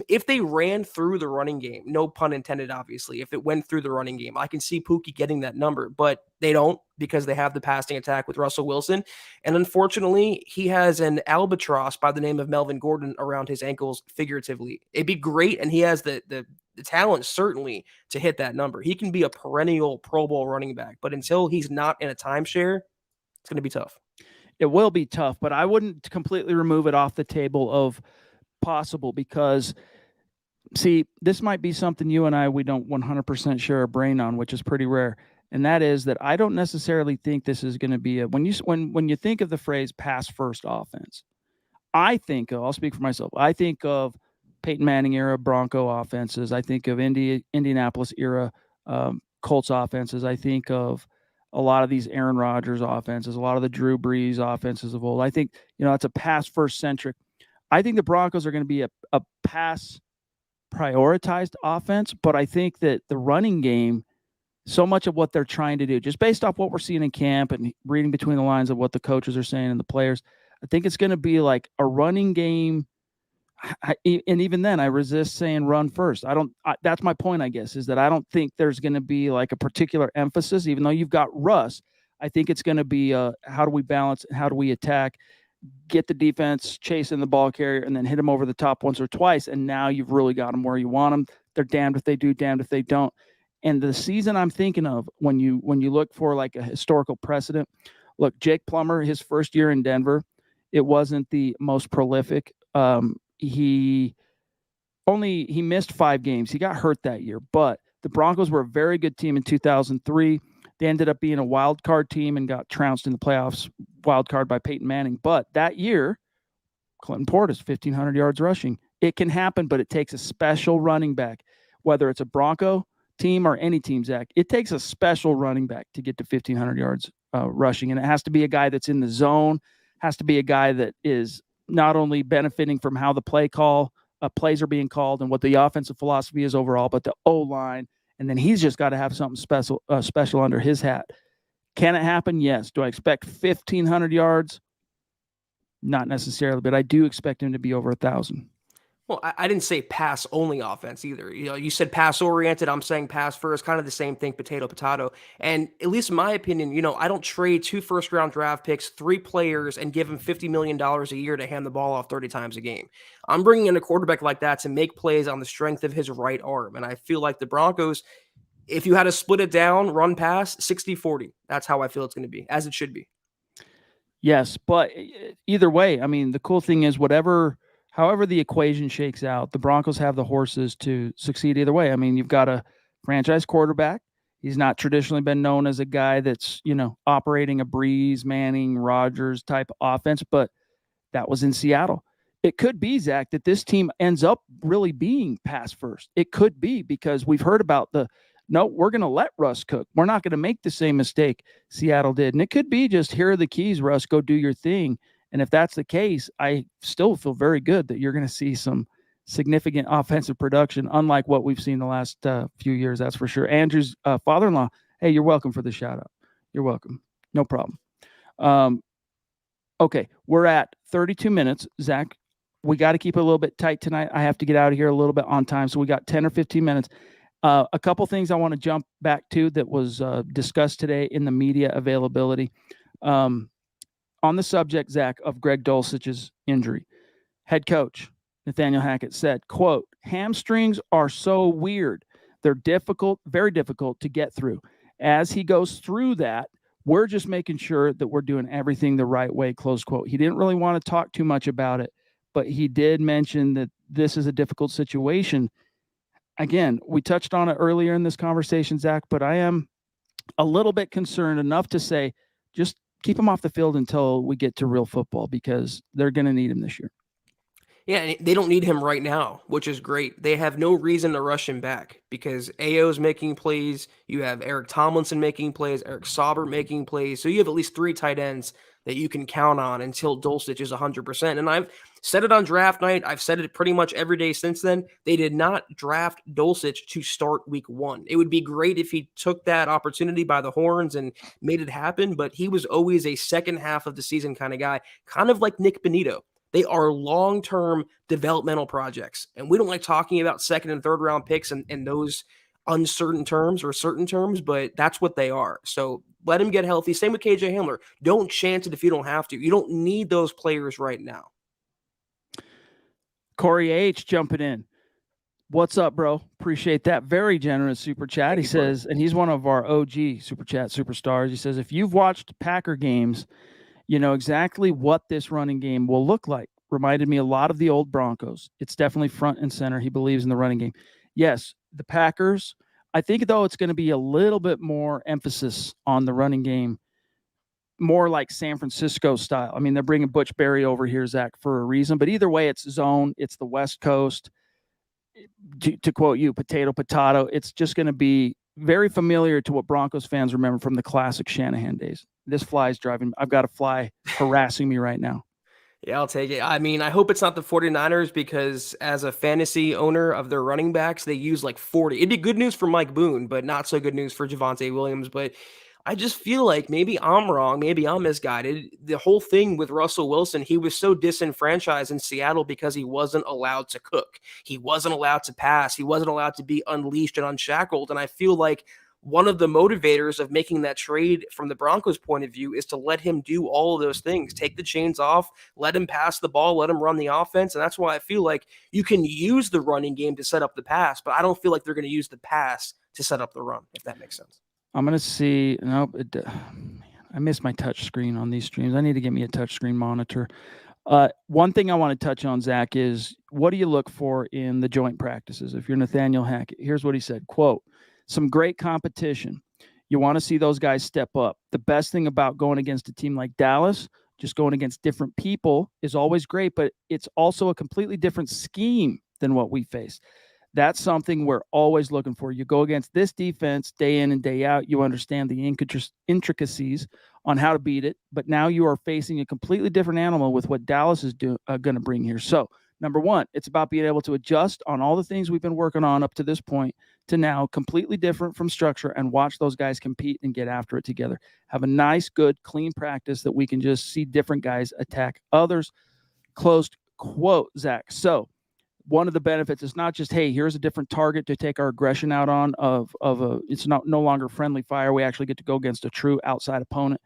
If they ran through the running game, no pun intended, obviously, if it went through the running game, I can see Pookie getting that number, but they don't because they have the passing attack with Russell Wilson. And unfortunately, he has an albatross by the name of Melvin Gordon around his ankles, figuratively. It'd be great, and he has the talent, certainly, to hit that number. He can be a perennial Pro Bowl running back, but until he's not in a timeshare, it's going to be tough. It will be tough, but I wouldn't completely remove it off the table of possible because, see, this might be something you and I, we don't 100% share a brain on, which is pretty rare. And that is that I don't necessarily think this is going to be when you think of the phrase pass first offense, I'll speak for myself. I think of Peyton Manning era Bronco offenses. I think of Indianapolis era Colts offenses. I think of a lot of these Aaron Rodgers offenses, a lot of the Drew Brees offenses of old. I think, it's a pass first centric. I think the Broncos are going to be a pass prioritized offense, but I think that the running game so much of what they're trying to do, just based off what we're seeing in camp and reading between the lines of what the coaches are saying and the players, I think it's going to be like a running game. And even then, I resist saying run first. That's my point, I guess, is that I don't think there's going to be like a particular emphasis, even though you've got Russ. I think it's going to be how do we balance and how do we attack, get the defense chasing the ball carrier, and then hit them over the top once or twice. And now you've really got them where you want them. They're damned if they do, damned if they don't. And the season I'm thinking of when you look for like a historical precedent, look, Jake Plummer, his first year in Denver, it wasn't the most prolific. He missed 5 games. He got hurt that year, but the Broncos were a very good team in 2003. They ended up being a wild card team and got trounced in the playoffs, wild card by Peyton Manning. But that year, Clinton Portis, 1,500 yards rushing. It can happen, but it takes a special running back, whether it's a Bronco team or any team, Zach. It takes a special running back to get to 1,500 yards rushing, and it has to be a guy that's in the zone, has to be a guy that is not only benefiting from how the plays are being called and what the offensive philosophy is overall, but the O-line, and then he's just got to have something special under his hat. Can it happen? Yes. Do I expect 1,500 yards? Not necessarily, but I do expect him to be over 1,000. Well, I didn't say pass only offense either. You said pass oriented. I'm saying pass first, kind of the same thing, potato. And at least in my opinion, I don't trade 2 first-round draft picks, 3 players, and give him $50 million a year to hand the ball off 30 times a game. I'm bringing in a quarterback like that to make plays on the strength of his right arm. And I feel like the Broncos, if you had to split it down, run pass, 60-40. That's how I feel it's going to be, as it should be. Yes, but either way, I mean, the cool thing is however the equation shakes out, the Broncos have the horses to succeed either way. I mean, you've got a franchise quarterback. He's not traditionally been known as a guy that's, operating a Breeze, Manning, Rodgers type offense, but that was in Seattle. It could be, Zach, that this team ends up really being pass first. It could be because we've heard about no, we're going to let Russ cook. We're not going to make the same mistake Seattle did. And it could be just, here are the keys, Russ, go do your thing. And if that's the case, I still feel very good that you're going to see some significant offensive production, unlike what we've seen the last few years, that's for sure. Andrew's father-in-law, hey, you're welcome for the shout-out. You're welcome. No problem. Okay, we're at 32 minutes. Zach, we got to keep it a little bit tight tonight. I have to get out of here a little bit on time, so we got 10 or 15 minutes. A couple things I want to jump back to that was discussed today in the media availability. On the subject, Zach, of Greg Dulcich's injury, head coach Nathaniel Hackett said, quote, hamstrings are so weird. They're difficult, very difficult to get through. As he goes through that, we're just making sure that we're doing everything the right way, close quote. He didn't really want to talk too much about it, but he did mention that this is a difficult situation. Again, we touched on it earlier in this conversation, Zach, but I am a little bit concerned enough to say, just keep him off the field until we get to real football, because they're going to need him this year. Yeah, and they don't need him right now, which is great. They have no reason to rush him back because AO's making plays. You have Eric Tomlinson making plays, Eric Sauber making plays. So you have at least 3 tight ends that you can count on until Dulcich is 100%. And I've said it on draft night. I've said it pretty much every day since then. They did not draft Dulcich to start week 1. It would be great if he took that opportunity by the horns and made it happen, but he was always a second half of the season kind of guy, kind of like Nick Bonito. They are long-term developmental projects, and we don't like talking about second and third round picks in those uncertain terms or certain terms, but that's what they are. So let him get healthy. Same with KJ Hamler. Don't chance it if you don't have to. You don't need those players right now. Corey H. jumping in. What's up, bro? Appreciate that. Very generous super chat. He says, and he's one of our OG super chat superstars. He says, if you've watched Packer games, you know exactly what this running game will look like. Reminded me a lot of the old Broncos. It's definitely front and center. He believes in the running game. Yes, the Packers, I think, though, it's going to be a little bit more emphasis on the running game, more like San Francisco style. I mean, they're bringing Butch Berry over here, Zach, for a reason. But either way, it's zone. It's the West Coast. To quote you, potato. It's just going to be very familiar to what Broncos fans remember from the classic Shanahan days. This fly's driving. I've got a fly harassing me right now. Yeah, I'll take it. I mean, I hope it's not the 49ers because as a fantasy owner of their running backs, they use like 40. It'd be good news for Mike Boone, but not so good news for Javonte Williams. But I just feel like maybe I'm wrong. Maybe I'm misguided. The whole thing with Russell Wilson, he was so disenfranchised in Seattle because he wasn't allowed to cook. He wasn't allowed to pass. He wasn't allowed to be unleashed and unshackled. And I feel like one of the motivators of making that trade from the Broncos' point of view is to let him do all of those things, take the chains off, let him pass the ball, let him run the offense. And that's why I feel like you can use the running game to set up the pass, but I don't feel like they're going to use the pass to set up the run, if that makes sense. I'm going to see. Nope. I miss my touch screen on these streams. I need to get me a touch screen monitor. One thing I want to touch on, Zach, is what do you look for in the joint practices? If you're Nathaniel Hackett, here's what he said, quote, some great competition. You want to see those guys step up. The best thing about going against a team like Dallas, just going against different people is always great, but it's also a completely different scheme than what we face. That's something we're always looking for. You go against this defense day in and day out, you understand the intricacies on how to beat it, but now you are facing a completely different animal with what Dallas is going to bring here. So, number one, it's about being able to adjust on all the things we've been working on up to this point to now completely different from structure and watch those guys compete and get after it together. Have a nice, good, clean practice that we can just see different guys attack others. Closed quote, Zach. So, one of the benefits is not just, hey, here's a different target to take our aggression out on it's no longer friendly fire. We actually get to go against a true outside opponent,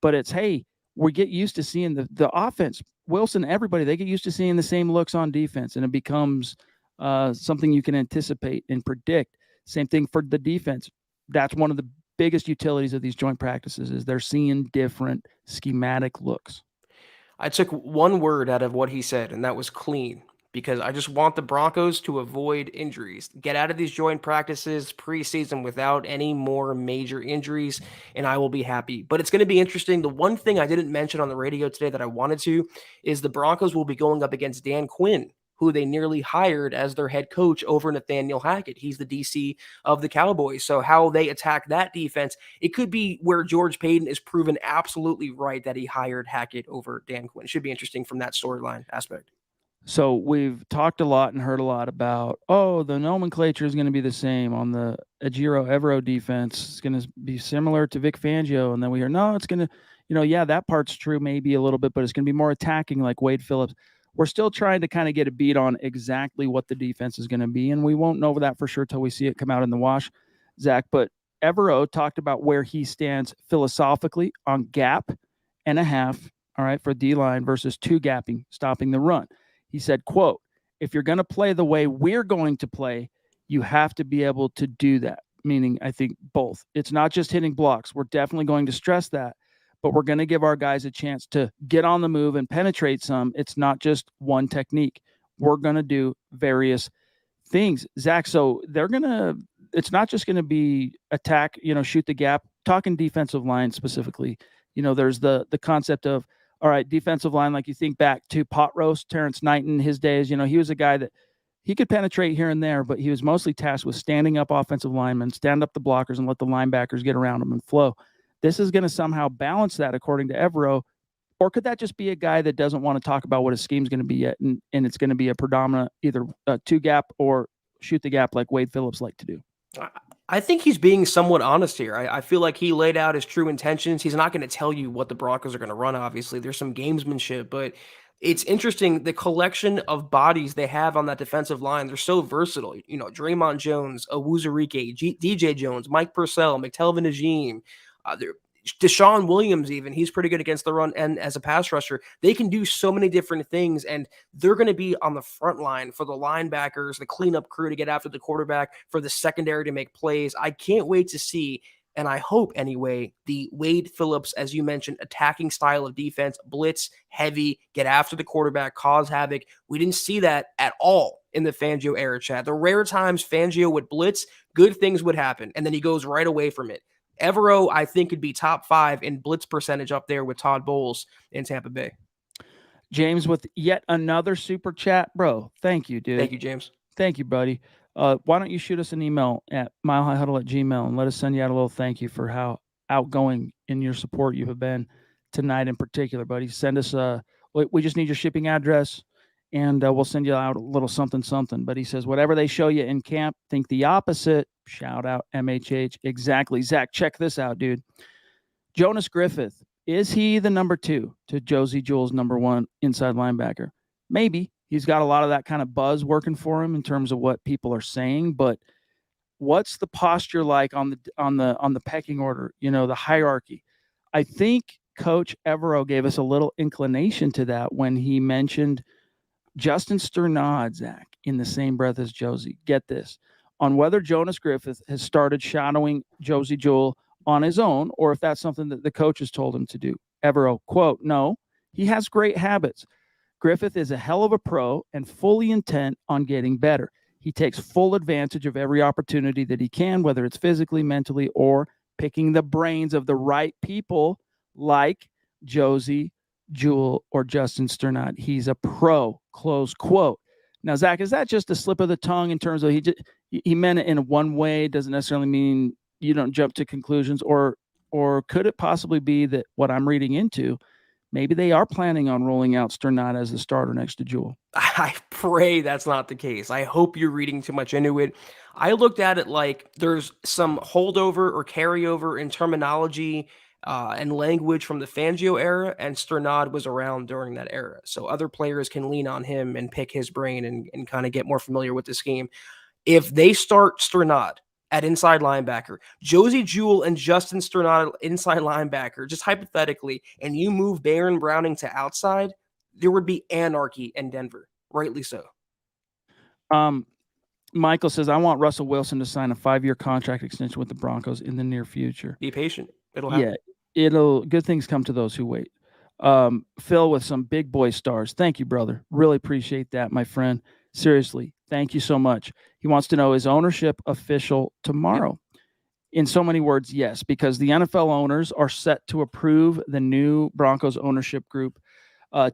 but it's, hey, we get used to seeing the offense, Wilson, everybody, they get used to seeing the same looks on defense, and it becomes something you can anticipate and predict. Same thing for the defense. That's one of the biggest utilities of these joint practices is they're seeing different schematic looks. I took one word out of what he said, and that was clean. Because I just want the Broncos to avoid injuries. Get out of these joint practices preseason without any more major injuries, and I will be happy. But it's going to be interesting. The one thing I didn't mention on the radio today that I wanted to is the Broncos will be going up against Dan Quinn, who they nearly hired as their head coach over Nathaniel Hackett. He's the DC of the Cowboys. So how they attack that defense, it could be where George Paton is proven absolutely right that he hired Hackett over Dan Quinn. It should be interesting from that storyline aspect. So we've talked a lot and heard a lot about, the nomenclature is going to be the same on the Ejiro Evero defense. It's going to be similar to Vic Fangio. And then we hear, no, it's going to, yeah, that part's true maybe a little bit, but it's going to be more attacking like Wade Phillips. We're still trying to kind of get a beat on exactly what the defense is going to be. And we won't know that for sure till we see it come out in the wash, Zach. But Evero talked about where he stands philosophically on gap and a half, all right, for D-line versus two gapping, stopping the run. He said, quote, if you're going to play the way we're going to play, you have to be able to do that. Meaning, I think both. It's not just hitting blocks. We're definitely going to stress that, but we're going to give our guys a chance to get on the move and penetrate some. It's not just one technique. We're going to do various things, Zach. So it's not just going to be attack, shoot the gap, talking defensive line specifically. There's the concept of, all right, defensive line, like you think back to pot roast, Terrence Knighton, his days, he was a guy that he could penetrate here and there, but he was mostly tasked with standing up offensive linemen, stand up the blockers, and let the linebackers get around them and flow. This is going to somehow balance that, according to Evero. Or could that just be a guy that doesn't want to talk about what his scheme's going to be yet, and it's going to be a predominant either two gap or shoot the gap like Wade Phillips liked to do? I think he's being somewhat honest here. I feel like he laid out his true intentions. He's not going to tell you what the Broncos are going to run, obviously. There's some gamesmanship, but it's interesting the collection of bodies they have on that defensive line. They're so versatile. Draymond Jones, Awuzurike, DJ Jones, Mike Purcell, McTelvin Najim. Deshaun Williams, even he's pretty good against the run and as a pass rusher. They can do so many different things, and they're going to be on the front line for the linebackers, the cleanup crew to get after the quarterback, for the secondary to make plays. I can't wait to see, and I hope anyway, the Wade Phillips, as you mentioned, attacking style of defense, blitz, heavy, get after the quarterback, cause havoc. We didn't see that at all in the Fangio era, Chad. The rare times Fangio would blitz, good things would happen, and then he goes right away from it. Evero, I think, could be top 5 in blitz percentage up there with Todd Bowles in Tampa Bay. James with yet another super chat. Bro, thank you, dude. Thank you, James. Thank you, buddy. Why don't you shoot us an email at milehighhuddle@gmail.com and let us send you out a little thank you for how outgoing in your support you have been tonight in particular, buddy. Send us We just need your shipping address, and we'll send you out a little something, something. But he says, whatever they show you in camp, think the opposite. Shout out MHH. Exactly. Zach, check this out, dude. Jonas Griffith, is he the number 2 to Josie Jewell's number 1 inside linebacker? Maybe. He's got a lot of that kind of buzz working for him in terms of what people are saying, but what's the posture like on the pecking order, the hierarchy? I think Coach Evero gave us a little inclination to that when he mentioned Justin Sternad, Zach, in the same breath as Josie. Get this. On whether Jonas Griffith has started shadowing Josie Jewell on his own, or if that's something that the coach has told him to do. Evero, quote, no, he has great habits. Griffith is a hell of a pro and fully intent on getting better. He takes full advantage of every opportunity that he can, whether it's physically, mentally, or picking the brains of the right people like Josie Jewell or Justin Sternad. He's a pro, close quote. Now, Zach, is that just a slip of the tongue in terms of he meant it in one way? Doesn't necessarily mean you don't jump to conclusions, or could it possibly be that what I'm reading into, maybe they are planning on rolling out Sternad as the starter next to Jewell? I pray that's not the case. I hope you're reading too much into it. I looked at it like there's some holdover or carryover in terminology and language from the Fangio era, and Sternad was around during that era. So other players can lean on him and pick his brain and kind of get more familiar with the scheme. If they start Sternad at inside linebacker, Josie Jewell and Justin Sternad inside linebacker, just hypothetically, and you move Baron Browning to outside, there would be anarchy in Denver, rightly so. Michael says, I want Russell Wilson to sign a 5-year contract extension with the Broncos in the near future. Be patient. It'll happen. Yeah, good things come to those who wait. Phil with some big boy stars. Thank you, brother. Really appreciate that, my friend. Seriously, thank you so much. He wants to know, is ownership official tomorrow? Yep. In so many words, yes, because the NFL owners are set to approve the new Broncos ownership group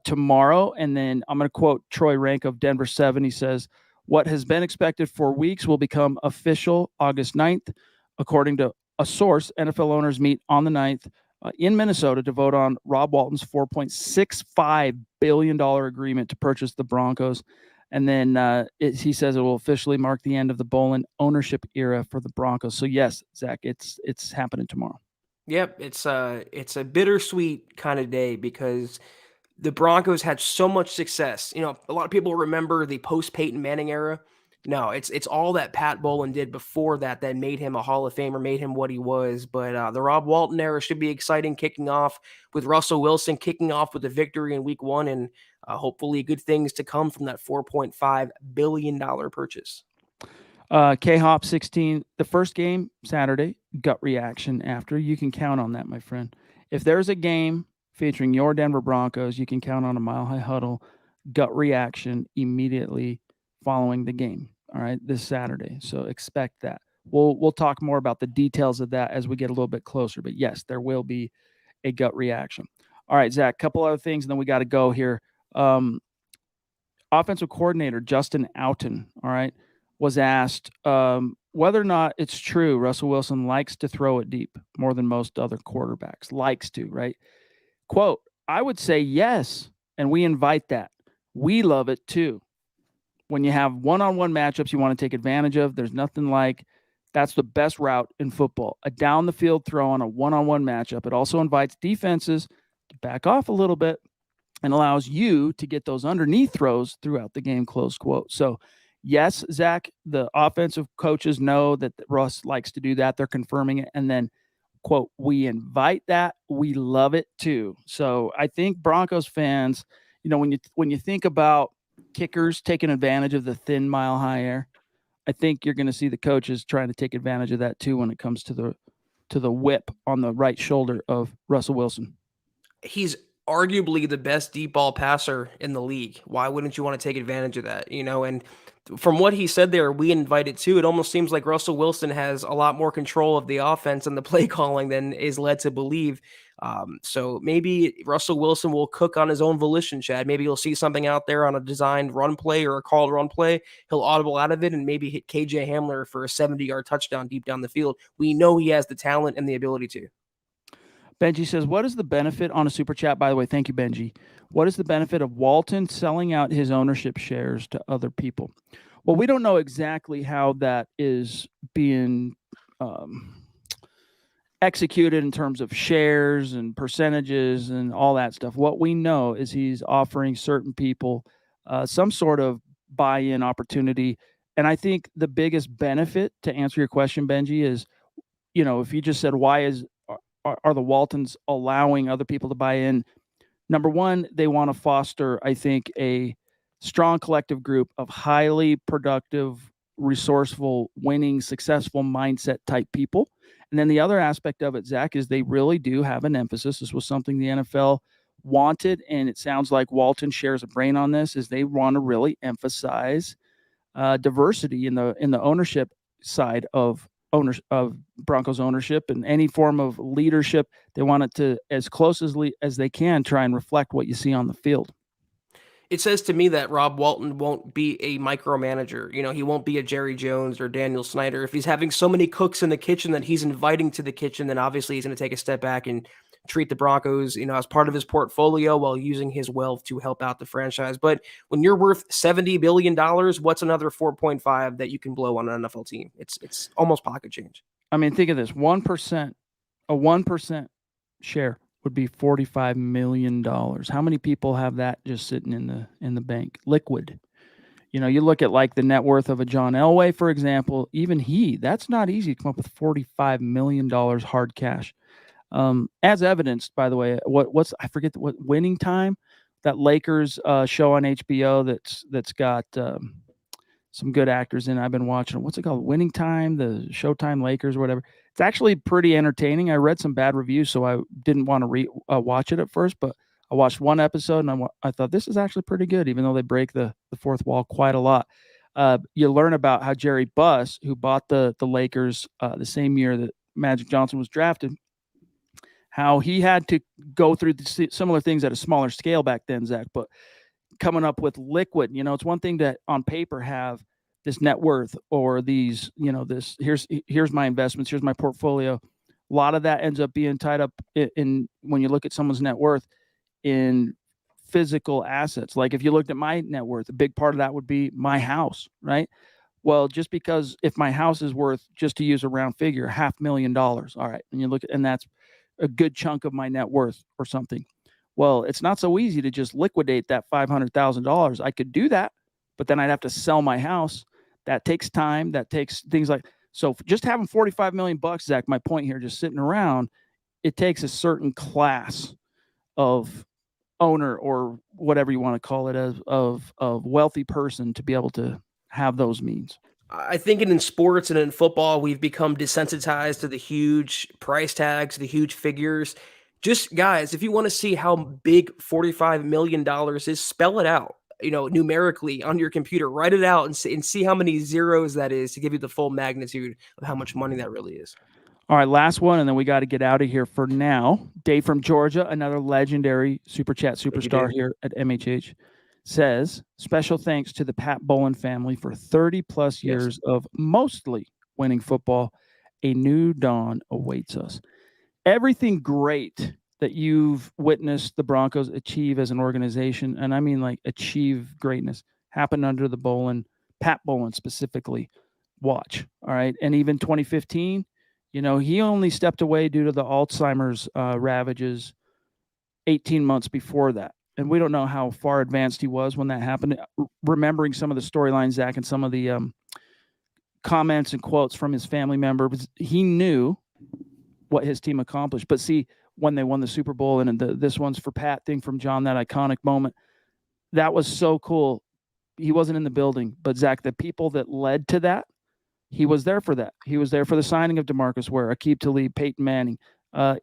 tomorrow. And then I'm going to quote Troy Rank of Denver 7. He says, what has been expected for weeks will become official August 9th. According to a source, NFL owners meet on the 9th in Minnesota to vote on Rob Walton's $4.65 billion agreement to purchase the Broncos. And then he says it will officially mark the end of the Bolin ownership era for the Broncos. So yes, Zach, it's happening tomorrow. Yep, it's a bittersweet kind of day because the Broncos had so much success. A lot of people remember the post-Peyton Manning era. No, it's all that Pat Bowlen did before that made him a Hall of Famer, made him what he was. But the Rob Walton era should be exciting, kicking off with Russell Wilson kicking off with a victory in Week 1, and hopefully good things to come from that $4.5 billion purchase. K-Hop 16, the first game Saturday, gut reaction after. You can count on that, my friend. If there's a game featuring your Denver Broncos, you can count on a Mile High Huddle gut reaction immediately following the game. All right, this Saturday. So expect that. We'll talk more about the details of that as we get a little bit closer. But yes, there will be a gut reaction. All right, Zach, a couple other things, and then we got to go here. Offensive coordinator Justin Outen, all right, was asked whether or not it's true Russell Wilson likes to throw it deep more than most other quarterbacks. Likes to, right? Quote, I would say yes, and we invite that. We love it too. When you have one-on-one matchups you want to take advantage of, there's nothing like that's the best route in football. A down-the-field throw on a one-on-one matchup. It also invites defenses to back off a little bit and allows you to get those underneath throws throughout the game, close quote. So, yes, Zach, the offensive coaches know that Russ likes to do that. They're confirming it. And then, quote, we invite that. We love it too. So I think Broncos fans, when you think about kickers taking advantage of the thin mile high air, I think you're going to see the coaches trying to take advantage of that too when it comes to the whip on the right shoulder of Russell Wilson. He's arguably the best deep ball passer in the league. Why wouldn't you want to take advantage of that? And from what he said there, we invite it too. It almost seems like Russell Wilson has a lot more control of the offense and the play calling than is led to believe. So maybe Russell Wilson will cook on his own volition, Chad. Maybe you'll see something out there on a designed run play or a called run play. He'll audible out of it and maybe hit KJ Hamler for a 70-yard touchdown deep down the field. We know he has the talent and the ability to. Benji says, what is the benefit on a super chat? By the way, thank you, Benji. What is the benefit of Walton selling out his ownership shares to other people? Well, we don't know exactly how that is being executed in terms of shares and percentages and all that stuff. What we know is he's offering certain people some sort of buy-in opportunity. And I think the biggest benefit, to answer your question, Benji, is, if you just said, why are the Waltons allowing other people to buy in? Number one, they want to foster, I think, a strong collective group of highly productive, resourceful, winning, successful mindset type people. And then the other aspect of it, Zach, is they really do have an emphasis. This was something the NFL wanted, and it sounds like Walton shares a brain on this, is they want to really emphasize diversity in the ownership side of Broncos ownership, and any form of leadership. They want it to, as closely as they can, try and reflect what you see on the field. It says to me that Rob Walton won't be a micromanager. He won't be a Jerry Jones or Daniel Snyder. If he's having so many cooks in the kitchen that he's inviting to the kitchen, then obviously he's going to take a step back and treat the Broncos, as part of his portfolio while using his wealth to help out the franchise. But when you're worth $70 billion, what's another 4.5 that you can blow on an NFL team? It's almost pocket change. I mean, think of this: 1%, a 1% share would be $45 million. How many people have that just sitting in the bank, liquid? You look at like the net worth of a John Elway, for example. Even that's not easy to come up with $45 million hard cash. As evidenced, by the way, I forget what Winning Time, that Lakers show on HBO that's got some good actors in. I've been watching. What's it called? Winning Time, the Showtime Lakers or whatever. It's actually pretty entertaining. I read some bad reviews, so I didn't want to watch it at first, but I watched one episode and I thought this is actually pretty good, even though they break the fourth wall quite a lot. You learn about how Jerry Buss, who bought the Lakers the same year that Magic Johnson was drafted, how he had to go through similar things at a smaller scale back then, Zach, but coming up with liquid. It's one thing to on paper have this net worth or these, this here's my investments, here's my portfolio. A lot of that ends up being tied up in when you look at someone's net worth in physical assets. Like if you looked at my net worth, a big part of that would be my house, right? Well, just because if my house is worth, just to use a round figure, $500,000, all right, and that's a good chunk of my net worth or something. Well, it's not so easy to just liquidate that $500,000. I could do that, but then I'd have to sell my house. That takes time. That takes things like, so just having $45 million, Zach, my point here, just sitting around, it takes a certain class of owner or whatever you want to call it of wealthy person to be able to have those means. I think in sports and in football, we've become desensitized to the huge price tags, the huge figures. Just guys, if you want to see how big $45 million is, spell it out, numerically on your computer, write it out and see how many zeros that is to give you the full magnitude of how much money that really is. All right, last one, and then we got to get out of here for now. Dave from Georgia, another legendary Super Chat superstar here at MHH, says, special thanks to the Pat Bowlen family for 30-plus years of mostly winning football. A new dawn awaits us. Everything great that you've witnessed the Broncos achieve as an organization, and I mean like achieve greatness, happened under the Pat Bowlen specifically. Watch, all right? And even 2015, he only stepped away due to the Alzheimer's ravages 18 months before that. And we don't know how far advanced he was when that happened. Remembering some of the storylines, Zach, and some of the comments and quotes from his family members, he knew what his team accomplished. But see, when they won the Super Bowl, and this one's for Pat thing from John, that iconic moment, that was so cool. He wasn't in the building, but Zach, the people that led to that, he was there for that. He was there for the signing of DeMarcus Ware, Aqib Talib, Peyton Manning,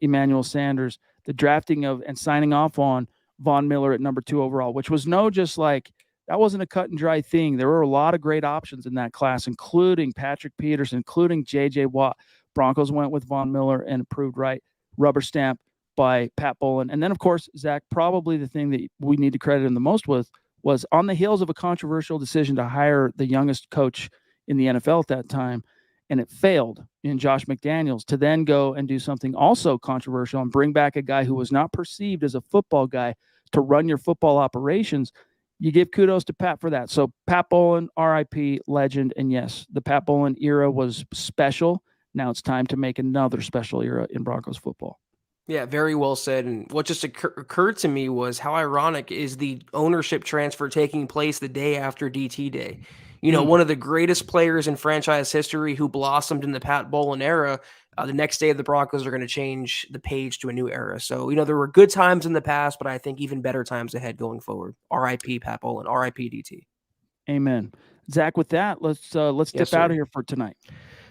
Emmanuel Sanders, the drafting of and signing off on Von Miller at number 2 overall, which was that wasn't a cut and dry thing. There were a lot of great options in that class, including Patrick Peterson, including J.J. Watt. Broncos went with Von Miller and approved right, rubber stamp by Pat Bowlen. And then, of course, Zach, probably the thing that we need to credit him the most with was on the heels of a controversial decision to hire the youngest coach in the NFL at that time. and it failed in Josh McDaniels, to then go and do something also controversial and bring back a guy who was not perceived as a football guy to run your football operations. You give kudos to Pat for that. So Pat Bowlen, RIP, legend. And yes, the Pat Bowlen era was special. Now it's time to make another special era in Broncos football. Yeah, very well said. And what just occurred to me was how ironic is the ownership transfer taking place the day after DT Day. One of the greatest players in franchise history who blossomed in the Pat Bowlen era. The next day, the Broncos are going to change the page to a new era. So, there were good times in the past, but I think even better times ahead going forward. RIP Pat Bowlen, RIP DT. Amen. Zach, with that, let's dip out of here for tonight.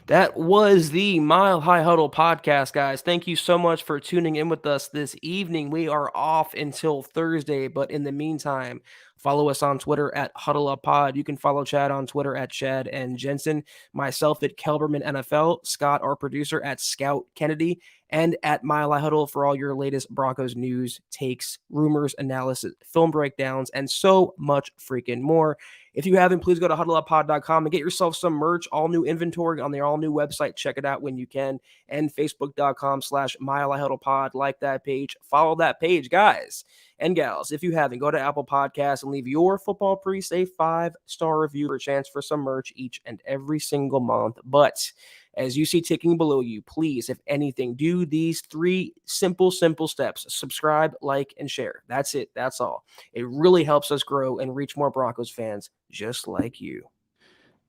That was the Mile High Huddle podcast, guys. Thank you so much for tuning in with us this evening. We are off until Thursday, but in the meantime, follow us on Twitter at HuddleUpPod. You can follow Chad on Twitter at Chad and Jensen, myself at Kelberman NFL, Scott, our producer, at Scout Kennedy, and at Mile High Huddle for all your latest Broncos news, takes, rumors, analysis, film breakdowns, and so much freaking more. If you haven't, please go to huddleuppod.com and get yourself some merch, all new inventory on their all new website. Check it out when you can. And facebook.com/milehighhuddlepod. Like that page. Follow that page, guys and gals. If you haven't, go to Apple Podcasts and leave your football priest a 5-star review for a chance for some merch each and every single month. But as you see ticking below you, please, if anything, do these 3 simple steps. Subscribe, like, and share. That's it. That's all. It really helps us grow and reach more Broncos fans just like you.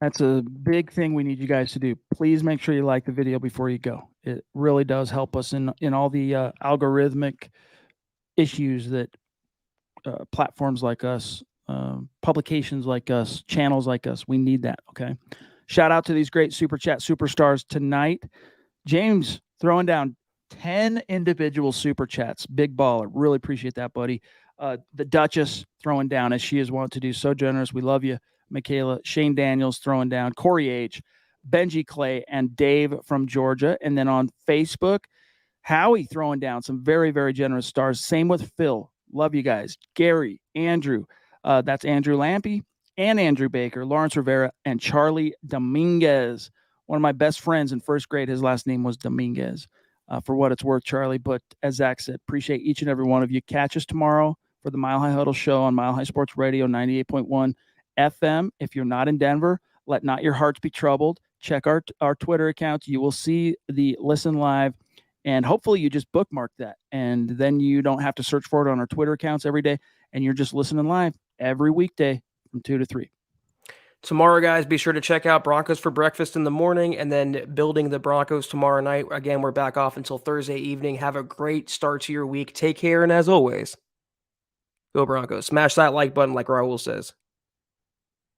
That's a big thing we need you guys to do. Please make sure you like the video before you go. It really does help us in all the algorithmic issues that platforms like us, publications like us, channels like us, we need that, okay? Shout out to these great Super Chat superstars tonight. James throwing down 10 individual Super Chats. Big baller. Really appreciate that, buddy. The Duchess throwing down, as she is wont to do. So generous. We love you, Michaela. Shane Daniels throwing down. Corey H., Benji Clay, and Dave from Georgia. And then on Facebook, Howie throwing down some very, very generous stars. Same with Phil. Love you guys. Gary, Andrew. That's Andrew Lampy and Andrew Baker, Lawrence Rivera, and Charlie Dominguez. One of my best friends in first grade, his last name was Dominguez. For what it's worth, Charlie. But as Zach said, appreciate each and every one of you. Catch us tomorrow for the Mile High Huddle show on Mile High Sports Radio 98.1 FM. If you're not in Denver, let not your hearts be troubled. Check our Twitter accounts. You will see the listen live. And hopefully you just bookmark that. And then you don't have to search for it on our Twitter accounts every day. And you're just listening live every weekday from 2 to 3. Tomorrow, guys, be sure to check out Broncos for breakfast in the morning and then building the Broncos tomorrow night. Again, we're back off until Thursday evening. Have a great start to your week. Take care. And as always, go Broncos. Smash that like button like Raul says.